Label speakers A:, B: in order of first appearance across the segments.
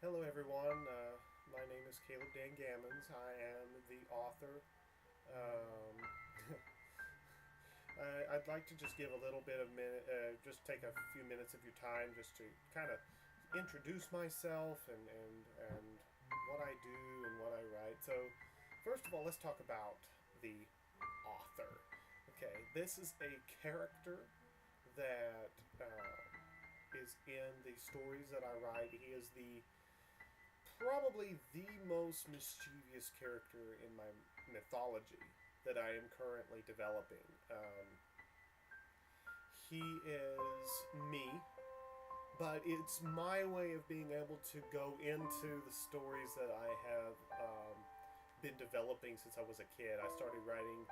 A: Hello, everyone. My name is Caleb Dan Gammons. I am the author. Um, I'd like to just give a little bit of minute, just take a few minutes of your time just to kind of introduce myself and what I do and what I write. So, first of all, let's talk about the author. Okay, this is a character that is in the stories that I write. He is the probably the most mischievous character in my mythology that I am currently developing. He is me, but it's my way of being able to go into the stories that I have been developing since I was a kid. I started writing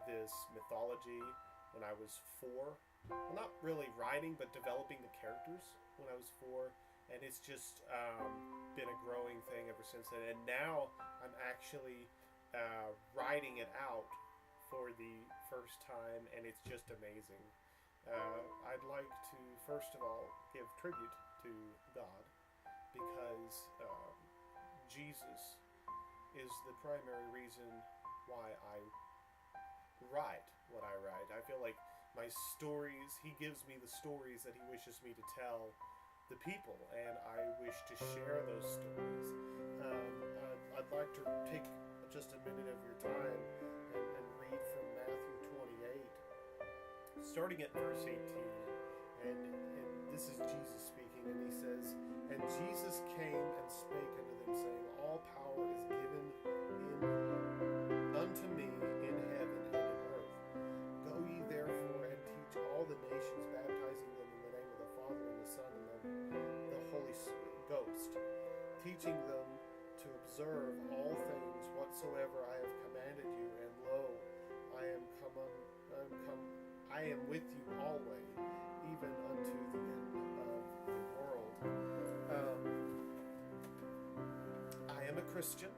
A: this mythology when I was 4. Well, not really writing, but developing the characters when I was 4. And it's just been a growing thing ever since then. And now I'm actually writing it out for the first time, and it's just amazing. I'd like to, first of all, give tribute to God because Jesus is the primary reason why I write what I write. I feel like my stories, he gives me the stories that he wishes me to tell the people, and I wish to share those stories. I'd like to take just a minute of your time and read from Matthew 28, starting at verse 18. And this is Jesus speaking, and he says, "And Jesus came and spake unto them, saying, All power is given unto me in heaven and in earth. Go ye therefore and teach all the nations, baptizing them in the name of the Father and the Son and the Holy Ghost, teaching them to observe all things whatsoever I have commanded you. And lo, I am with you always, even unto the end of the world." I am a Christian,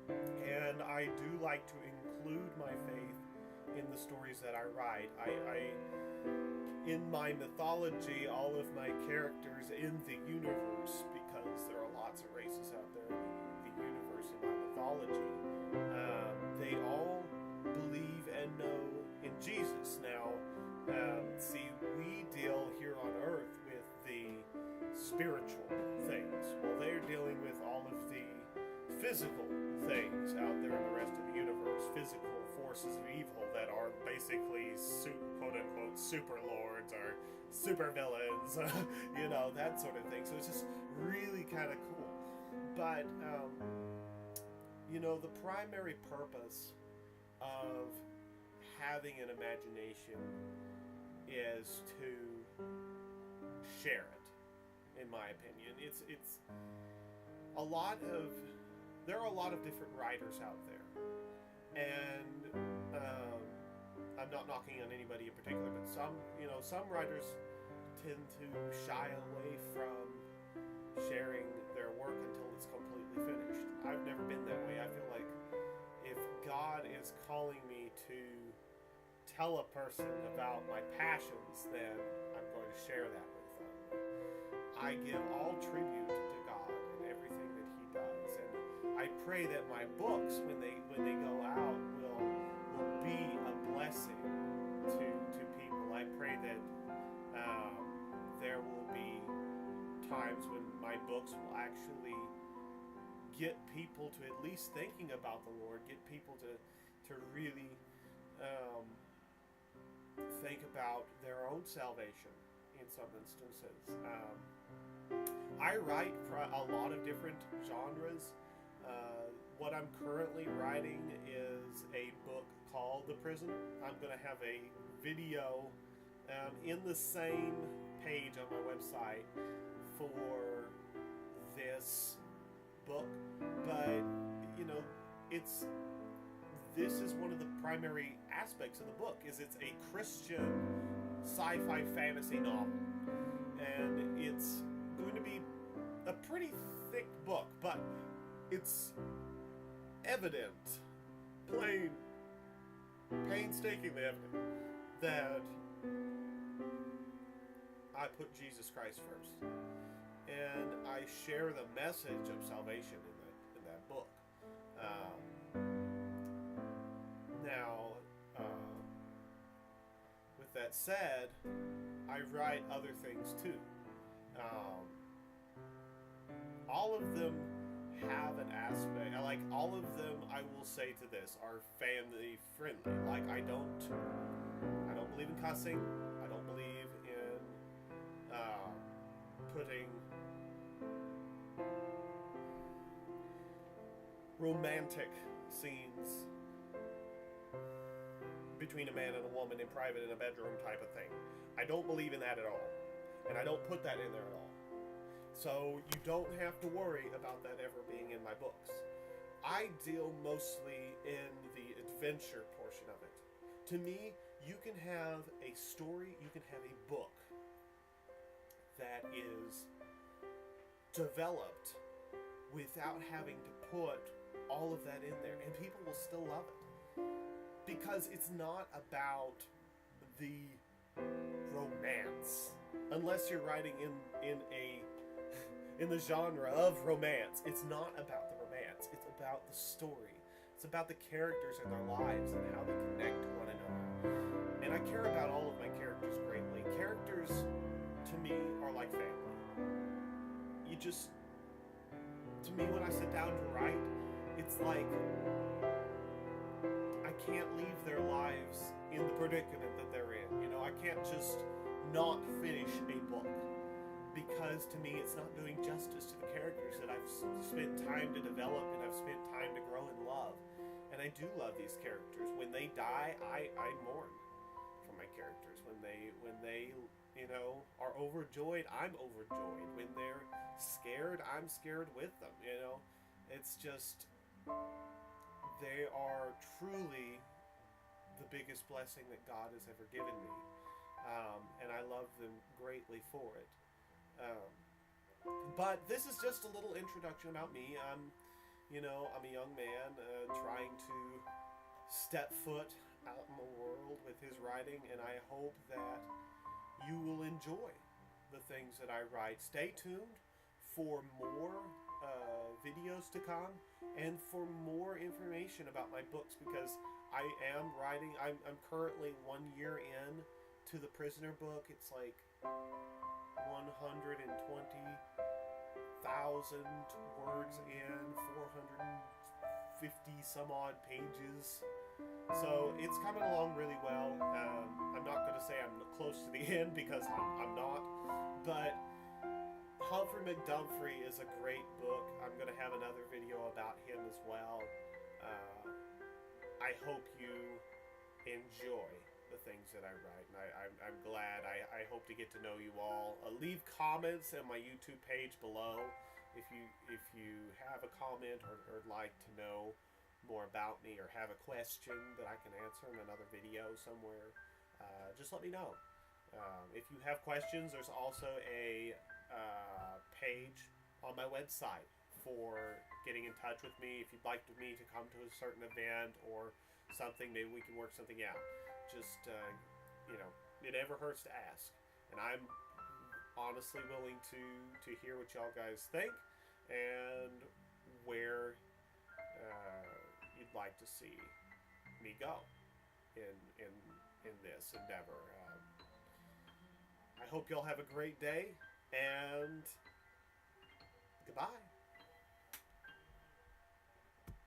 A: and I do like to include my faith in the stories that I write. In my mythology, all of my characters in the universe, because there are lots of races out there in the universe in my mythology, they all believe and know in Jesus. Now, see, we deal here on earth with the spiritual things. Well, they're dealing with all of the physical things out there in the rest of the universe, physical forces of evil that are basically quote unquote super lords or super villains, that sort of thing. So it's just really kind of cool. But the primary purpose of having an imagination is to share it. In my opinion, it's a lot of there are a lot of different writers out there, and I'm not knocking on anybody in particular, but some writers tend to shy away from sharing their work until it's completely finished. I've never been that way. I feel like if God is calling me to tell a person about my passions, then I'm going to share that with them. I give all tribute to God and everything that he does, and I pray that my books, when they go out, will be a blessing to people. I pray that there will be times when my books will actually get people to at least thinking about the Lord, get people to really think about their own salvation in some instances. I write for a lot of different genres. What I'm currently writing is a book called The Prisoner. I'm going to have a video in the same page on my website for this book, but this is one of the primary aspects of the book. Is it's a Christian sci-fi fantasy novel, and it's going to be a pretty thick book, but it's evident, painstakingly evident, that I put Jesus Christ first. and I share the message of salvation in that book. Now, with that said, I write other things too. Um, all of them have an aspect. Like all of them, I will say to this, are family friendly. Like I don't believe in cussing. I don't believe in putting romantic scenes between a man and a woman in private in a bedroom type of thing. I don't believe in that at all. And I don't put that in there at all. So you don't have to worry about that ever being in my books. I deal mostly in the adventure portion of it. To me, you can have a story, you can have a book that is developed without having to put all of that in there, and people will still love it. Because it's not about the romance. Unless you're writing in the genre of romance, it's not about the romance. It's about the story. It's about the characters and their lives and how they connect to one another. And I care about all of my characters greatly. Characters, to me, are like family. To me, when I sit down to write, it's like I can't leave their lives in the predicament that they're in. You know, I can't just not finish a book, because to me it's not doing justice to the characters that I've spent time to develop and I've spent time to grow and love. And I do love these characters. When they die, I mourn for my characters. When they are overjoyed, I'm overjoyed. When they're scared, I'm scared with them. It's just, they are truly the biggest blessing that God has ever given me. And I love them greatly for it. But this is just a little introduction about me. I'm a young man trying to step foot out in the world with his writing, and I hope that you will enjoy the things that I write. Stay tuned for more videos to come and for more information about my books, because I am writing. I'm currently 1 year in to the Prisoner book. It's like 120,000 words in, 450 some odd pages. So it's coming along really well. I'm not going to say I'm close to the end, because I'm not. But Humphrey McDumphrey is a great book. I'm going to have another video about him as well. I hope you enjoy the things that I write, and I'm glad. I hope to get to know you all. Leave comments on my YouTube page below if you have a comment or like to know more about me, or have a question that I can answer in another video somewhere. Just let me know. If you have questions, there's also a page on my website for getting in touch with me. If you'd like me to come to a certain event or something, maybe we can work something out. Just, it never hurts to ask. And I'm honestly willing to hear what y'all guys think and where you'd like to see me go in this endeavor. I hope y'all have a great day, and